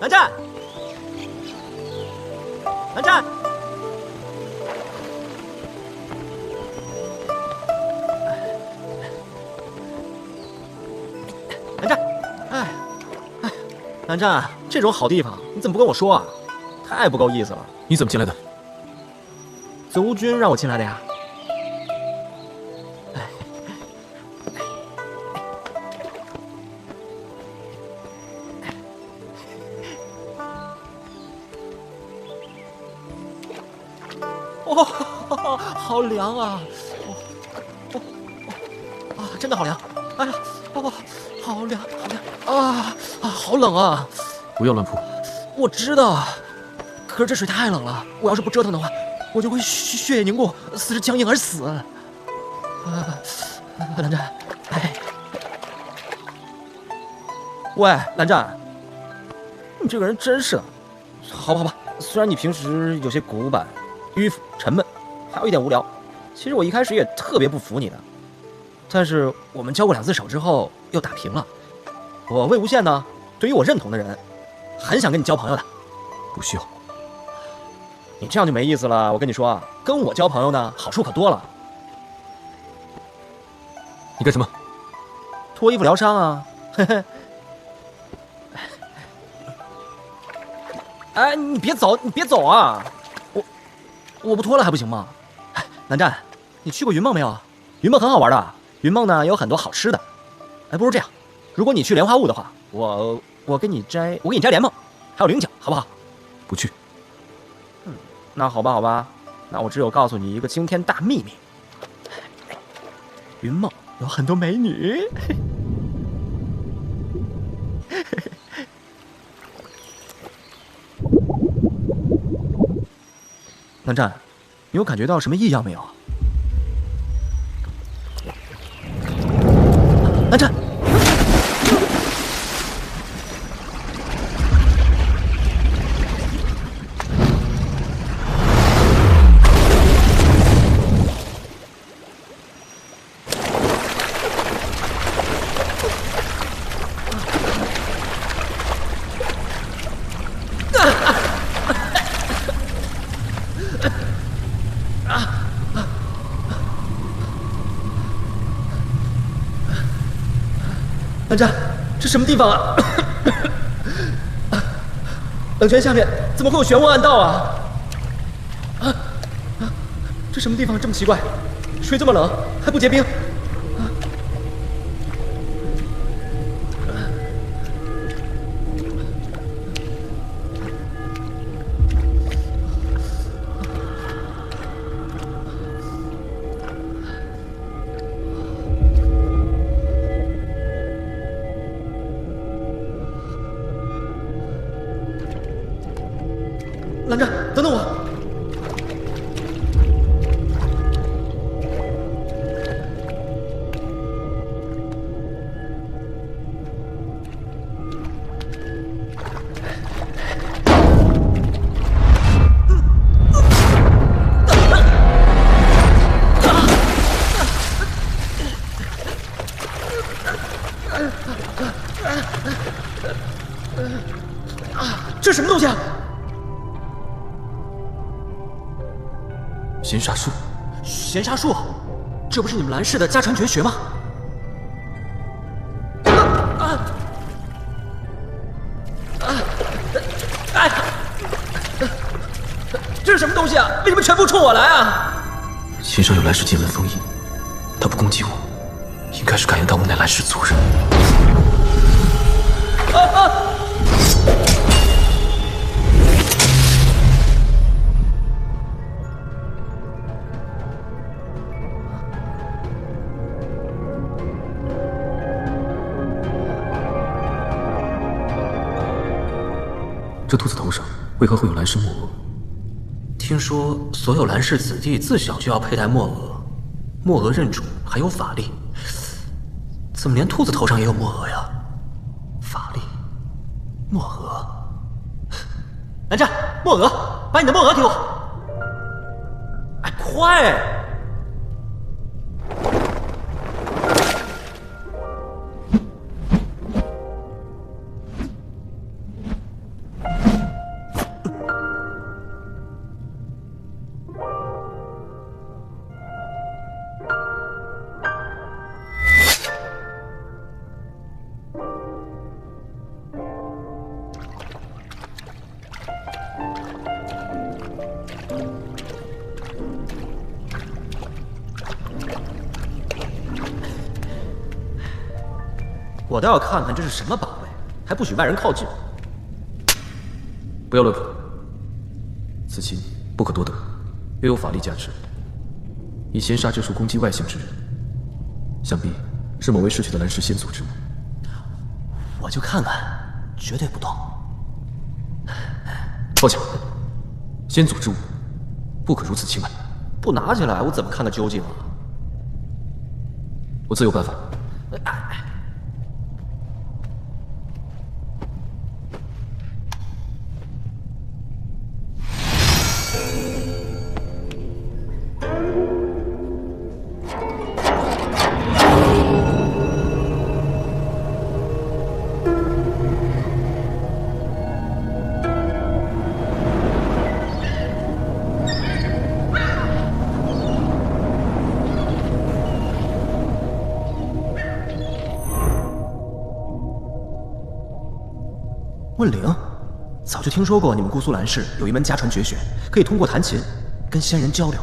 蓝湛，蓝湛，蓝湛，哎，蓝湛，这种好地方你怎么不跟我说啊？太不够意思了。你怎么进来的？子无君让我进来的呀。哦，好凉啊！真的好凉！哎呀，好凉，好冷啊！不要乱扑。我知道，可是这水太冷了，我要是不折腾的话，我就会血液凝固，四肢僵硬而死。蓝湛，哎，喂，蓝湛，你这个人真是的。好吧，虽然你平时有些古板、迂腐、沉闷，还有一点无聊，其实我一开始也特别不服你的。但是我们交过2次手之后又打平了。我魏无羡呢，对于我认同的人，很想跟你交朋友的。不需要。你这样就没意思了。我跟你说，跟我交朋友呢，好处可多了。你干什么？脱衣服疗伤啊！嘿嘿。哎，你别走啊！我不脱了还不行吗？哎，蓝湛，你去过云梦没有？云梦很好玩的，云梦呢有很多好吃的。哎，不如这样，如果你去莲花坞的话，我给你摘莲梦，还有菱角，好不好？不去。那好吧，那我只有告诉你一个惊天大秘密：云梦有很多美女。蓝湛，你有感觉到什么异样没有？蓝湛，蓝湛，这什么地方啊？冷泉下面怎么会有玄武暗道啊？这什么地方这么奇怪？水这么冷还不结冰？蓝湛，等等我！这是什么东西啊？玄沙术。玄沙术，这不是你们蓝氏的家传绝学吗？这是什么东西啊？为什么全部冲我来啊？心上有蓝氏剑纹封印，他不攻击我，应该是感应到我乃蓝氏族人。这兔子头上为何会有蓝氏墨额？听说所有蓝氏子弟自小就要佩戴墨额，墨额认主，还有法力。怎么连兔子头上也有墨额呀？法力，墨额。蓝湛，墨额，把你的墨额给我！哎，快！我倒要看看这是什么把位，还不许外人靠近。不要乱碰，此琴不可多得，又有法力加持。以闲杀之术攻击外姓之人，想必是某位逝去的蓝氏先祖之物。我就看看，绝对不动。放下，先祖之物，不可如此轻慢。不拿起来，我怎么看个究竟啊？我自有办法。问灵，早就听说过你们姑苏蓝氏有一门家传绝学，可以通过弹琴跟仙人交流。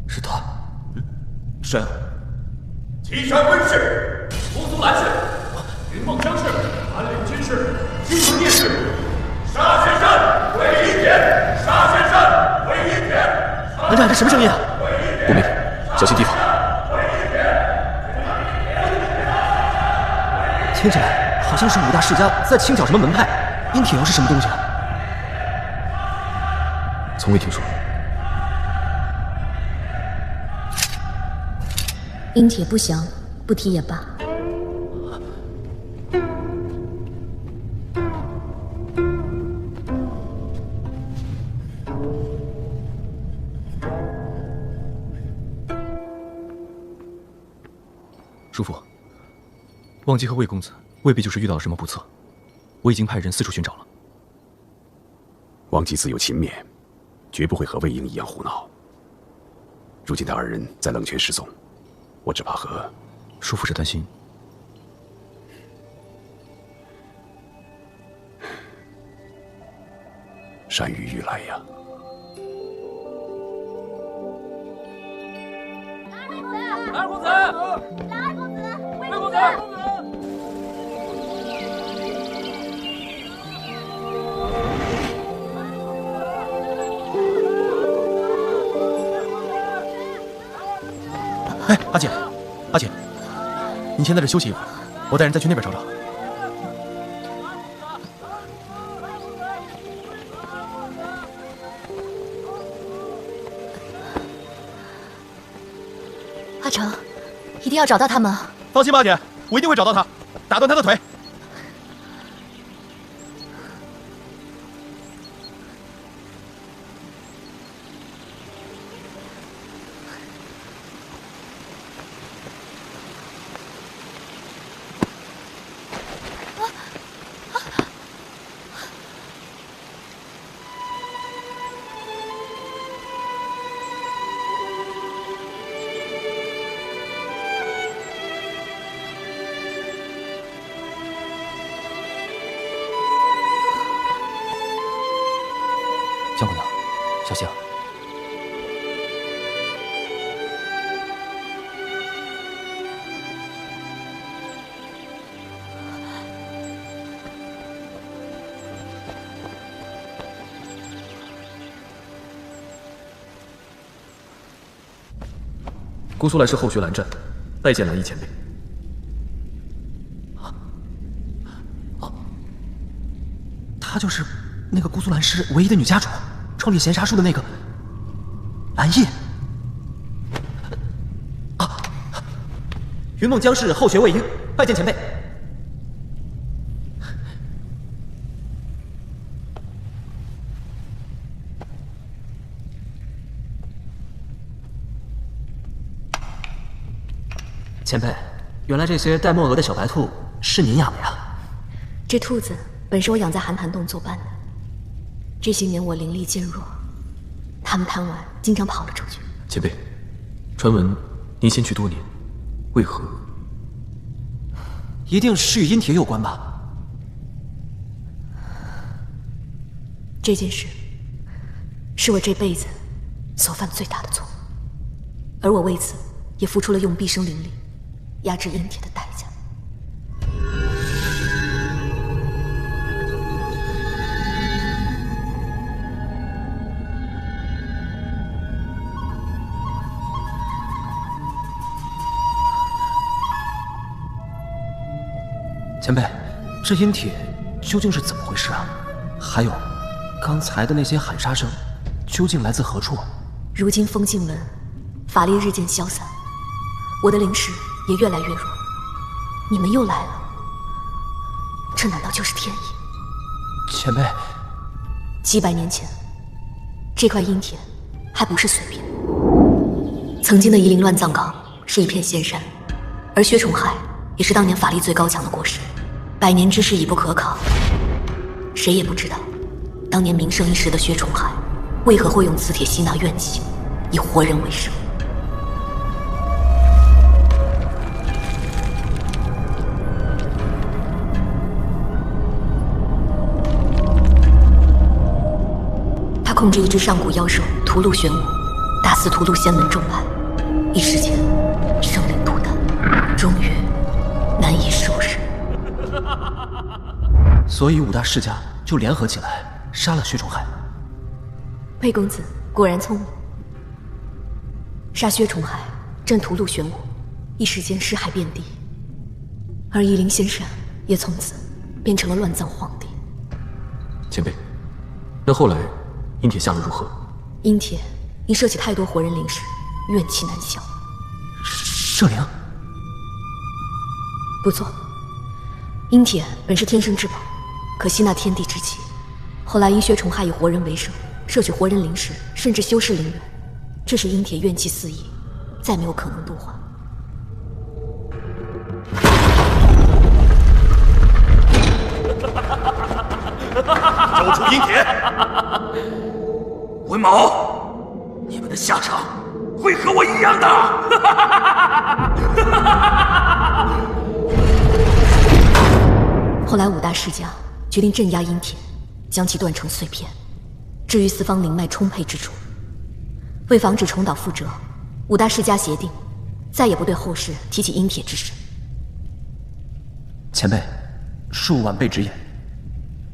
是他。谁啊？岐山温氏、姑苏蓝氏、云梦江氏、安岭金氏、金城聂氏、沙仙山、韦一田、沙仙山、韦一田。蓝湛，这什么声音啊？不明，小心提防。听起来好像是五大世家在清剿什么门派。阴铁又是什么东西啊？从未听说。阴铁不详，不提也罢。叔父，忘机和魏公子未必就是遇到了什么不测，我已经派人四处寻找了。忘机自有勤勉，绝不会和魏婴一样胡闹。如今他二人在冷泉失踪，我只怕和叔父是担心山雨欲来呀。二公子，二公子，魏公子，二公子。哎，阿姐，阿姐，你先在这休息一会儿，我带人再去那边找找。阿成，一定要找到他们。放心吧，阿姐，我一定会找到他，打断他的腿。江姑娘，小心啊！姑苏蓝氏后学蓝湛，拜见蓝衣前辈。她就是那个姑苏蓝氏唯一的女家主，创立闲杀术的那个蓝叶。啊！云梦江氏后学魏婴，拜见前辈。前辈，原来这些带墨额的小白兔是您养的呀？这兔子本是我养在寒潭洞作伴的，这些年我灵力渐弱，它们贪玩，经常跑了出去。前辈，传闻您仙去多年，为何？一定是与阴铁有关吧？这件事是我这辈子所犯最大的错误，而我为此也付出了用毕生灵力压制阴铁的代价。前辈，这阴铁究竟是怎么回事啊？还有，刚才的那些喊杀声，究竟来自何处？如今风静文法力日渐消散，我的灵识也越来越弱。你们又来了，这难道就是天意？前辈，几百年前，这块阴铁还不是碎片。曾经的夷陵乱葬岗是一片仙山，而薛崇海也是当年法力最高强的国师。百年之事已不可考，谁也不知道当年名声一时的薛崇海为何会用磁铁吸纳怨气，以活人为生。他控制一只上古妖兽屠戮玄武，大肆屠戮仙门众派，一时间生灵涂炭，终于难以收拾。所以五大世家就联合起来杀了薛崇海。魏公子果然聪明，杀薛崇海，朕屠戮玄武，一时间尸骸遍地，而夷陵仙山也从此变成了乱葬荒地。前辈，那后来阴铁下落如何？阴铁因摄取太多活人灵石，怨气难消。摄灵？不错，阴铁本是天生至宝，可吸纳天地之气。后来因薛崇海以活人为生，摄取活人灵石，甚至修饰灵元，这使阴铁怨气四溢，再没有可能度化。交出阴铁！文某，你们的下场会和我一样的！后来五大世家决定镇压阴铁，将其断成碎片，置于四方灵脉充沛之处。为防止重蹈覆辙，五大世家协定，再也不对后世提起阴铁之事。前辈，恕晚辈直言，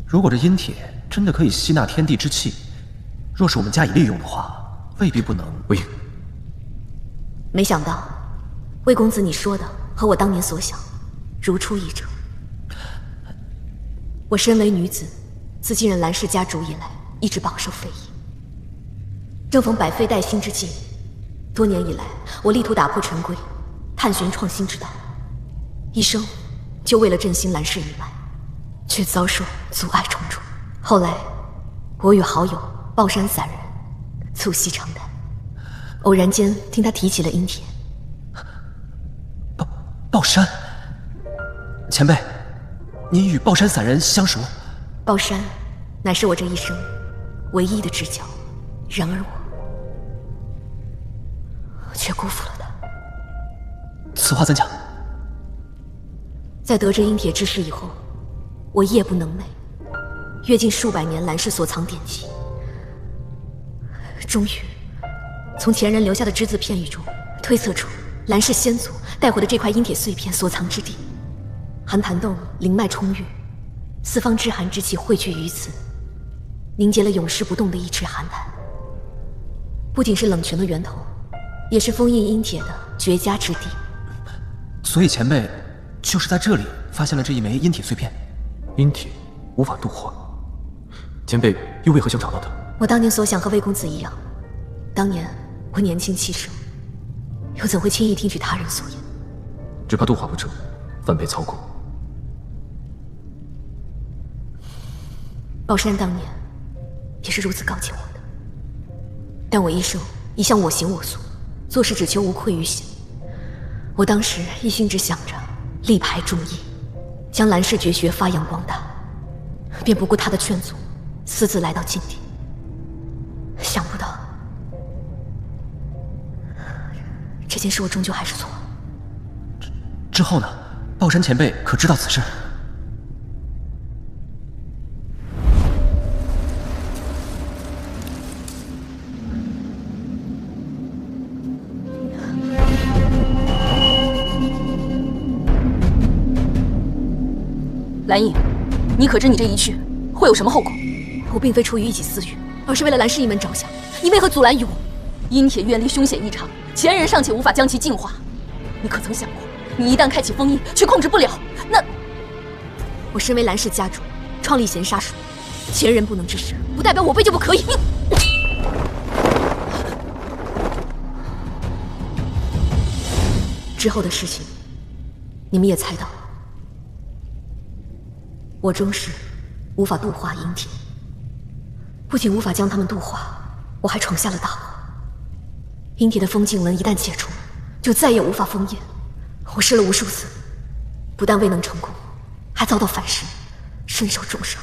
如果这阴铁真的可以吸纳天地之气，若是我们加以利用的话，未必不能。魏婴，没想到，魏公子你说的和我当年所想如出一辙。我身为女子，自继任蓝氏家主以来，一直饱受非议。正逢百废待兴之际，多年以来，我力图打破陈规，探寻创新之道，一生就为了振兴蓝氏一脉，却遭受阻碍重重。后来，我与好友抱山散人促膝长谈，偶然间听他提起了阴铁。抱山，前辈，您与抱山散人相熟？抱山乃是我这一生唯一的知交，然而我却辜负了他。此话怎讲？在得知阴铁之事以后，我夜不能寐，阅尽数百年蓝氏所藏典籍，终于从前人留下的只字片语中推测出蓝氏先祖带回的这块阴铁碎片所藏之地。寒潭洞灵脉充裕，四方之寒之气汇聚于此，凝结了永世不动的一池寒潭。不仅是冷泉的源头，也是封印阴铁的绝佳之地。所以前辈就是在这里发现了这一枚阴铁碎片。阴铁无法度化，前辈又为何想找到它？我当年所想和魏公子一样，当年我年轻气盛，又怎会轻易听取他人所言？只怕度化不成，反被操控。宝山当年也是如此告诫我的，但我一生一向我行我素，做事只求无愧于心。我当时一心只想着力排众议，将蓝氏绝学发扬光大，便不顾他的劝阻，私自来到禁地。想不到这件事我终究还是错了。之后呢？豹山前辈可知道此事？蓝影，你可知你这一去会有什么后果？我并非出于一己私欲，而是为了蓝氏一门着想。你为何阻拦于我？阴铁愿力凶险异常，前人尚且无法将其净化，你可曾想过，你一旦开启封印，却控制不了，那……我身为蓝氏家主，创立贤杀术，前人不能之事，不代表我辈就不可以。之后的事情，你们也猜到了。我终是无法度化阴铁，不仅无法将他们度化，我还闯下了大祸。阴铁的封禁文一旦解除，就再也无法封印。我试了无数次，不但未能成功，还遭到反噬，身受重伤。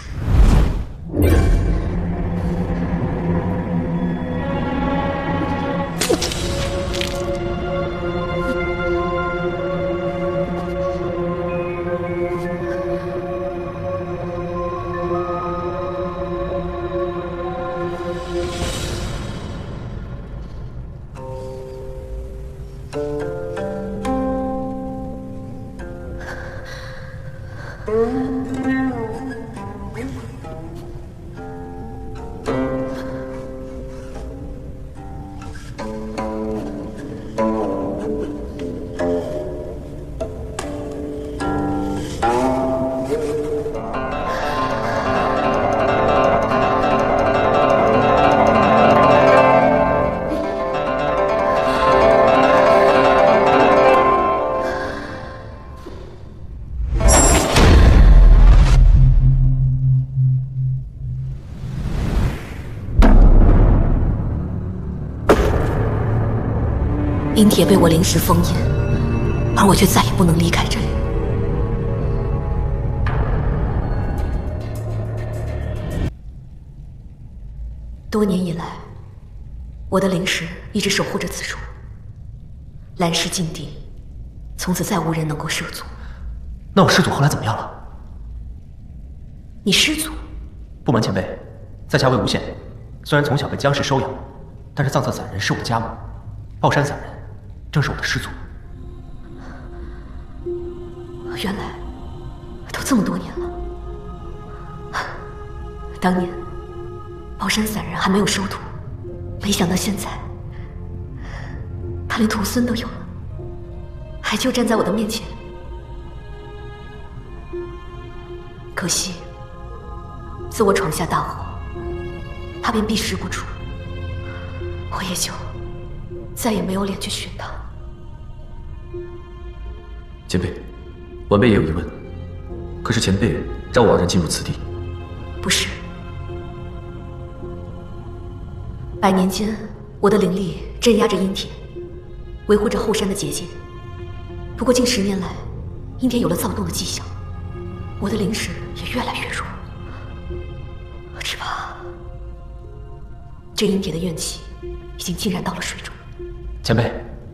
阴铁被我临时封印，而我却再也不能离开这里。多年以来，我的灵石一直守护着此处，蓝氏禁地，从此再无人能够涉足。那我师祖后来怎么样了？你师祖？不瞒前辈，在下魏无羡，虽然从小被江氏收养，但是藏策散人是我的家母，豹山散人正是我的师祖。原来都这么多年了。当年豹山散人还没有收徒，没想到现在他连徒孙都有了，还就站在我的面前。可惜自我闯下大祸，他便避世不出，我也就再也没有脸去寻他。前辈，晚辈也有疑问，可是前辈让我傲然进入此地？不是，100年间，我的灵力镇压着阴铁，维护着后山的结界。不过近10年来，阴铁有了躁动的迹象，我的灵石也越来越弱。只怕这阴铁的怨气已经浸染到了水中。前辈，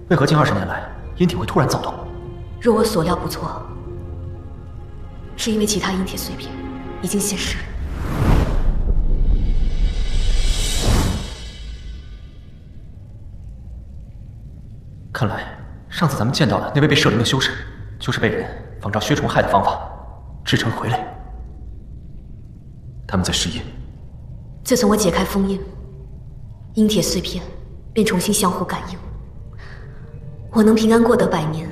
为何近20年来阴铁会突然躁动？若我所料不错，是因为其他阴铁碎片已经现世了。看来上次咱们见到的那位被摄灵的修士，就是被人仿照薛崇害的方法制成傀儡。他们在试验。自从我解开封印，阴铁碎片便重新相互感应。我能平安过得100年，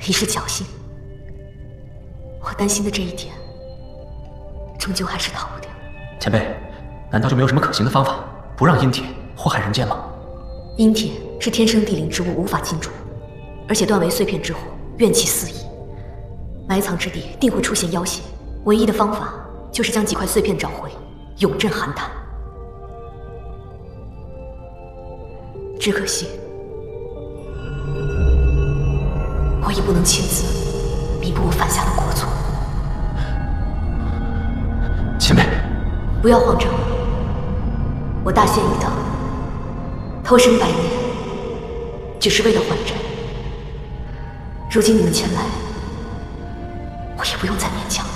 已是侥幸。我担心的这一点，终究还是逃不掉。前辈，难道就没有什么可行的方法，不让阴铁祸害人间吗？阴铁是天生地灵之物，无法进驻，而且断为碎片之后，怨气四溢，埋藏之地定会出现妖邪。唯一的方法就是将几块碎片找回，永镇寒潭。只可惜，我已不能亲自弥补我犯下的过错。前辈，不要慌张，我大限已到，偷生100年，只是为了还债。如今你们前来，我也不用再勉强。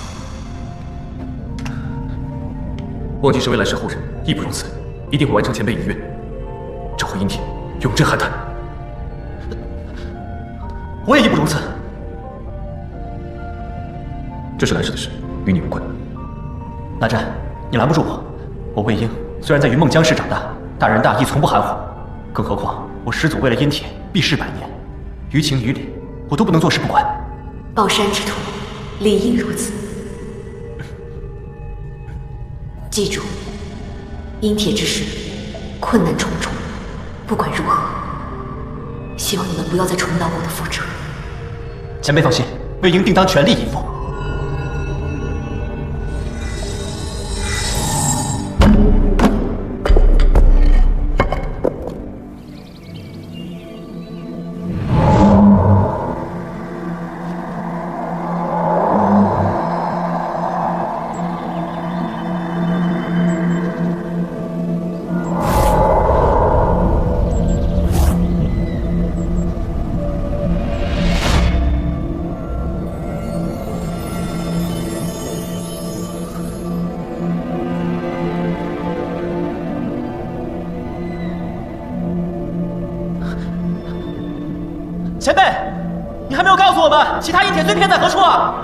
忘记身为来世后人，义不容辞，一定会完成前辈遗愿，召回阴铁，永镇寒潭。我也义不容辞。这是来世的事，与你无关。蓝湛，你拦不住我。我魏婴虽然在云梦江氏长大，大仁大义，从不含糊。更何况我师祖为了阴铁，避世百年，于情于理，我都不能坐视不管。抱山之徒，理应如此。记住，阴铁之事，困难重重。不管如何，希望你们不要再重蹈我的覆辙。前辈放心，魏婴定当全力以赴。前辈，你还没有告诉我们其他阴铁碎片在何处啊？